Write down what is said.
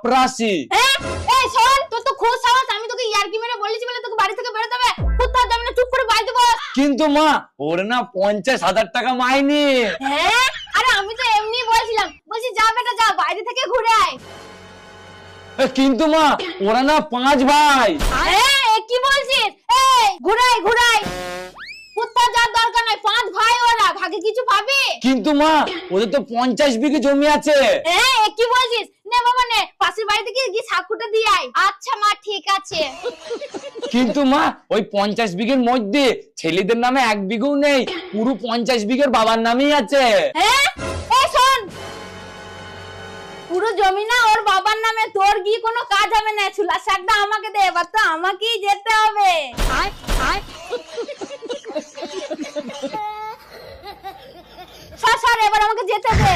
84। এই শোন, তোর তো খুব সাহস। আমি তোকে ইয়ার্কি মেরে বলেছি বলে তোকে বাড়ি থেকে বেরোতে হবে। কোথাও যাবি না, চুপ করে বাড়িতে বস। কিন্তু মা ওর না 50,000 টাকা মাইনে। হ্যাঁ, আরে আমি তো এমনি বলছিলাম, বলছি যা বেটা যা, বাইরে থেকে ঘুরে আয়। কিন্তু মা ওরা না 5 ভাই। কি বলছিস? এই ঘুরাই ঘুরাই, কোথাও যাওয়ার দরকার নাই, 5 ভাই ওরা, ভাগে কিছু পাবে। কিন্তু মা ওদের তো 50 বিঘে জমি আছে। কি বলছিস? নে বাবা নে, পাশের বাড়ি থেকে গিয়ে সাকুটা দিয়ে আয়। আচ্ছা মা, ঠিক আছে। কিন্তু মা ওই 50 বিঘের মধ্যে ছেলেদের নামে 1 বিঘেও নেই, পুরো 50 বিঘের বাবার নামেই আছে। এই শোন, পুরো জমি না ওর বাবার নামে, তোর গিয়ে কোনো কাজ হবে না। চুলা শাকটা আমাকে দে, এবার তো আমাকেই যেতে হবে। সর এবার আমাকে যেতে দে।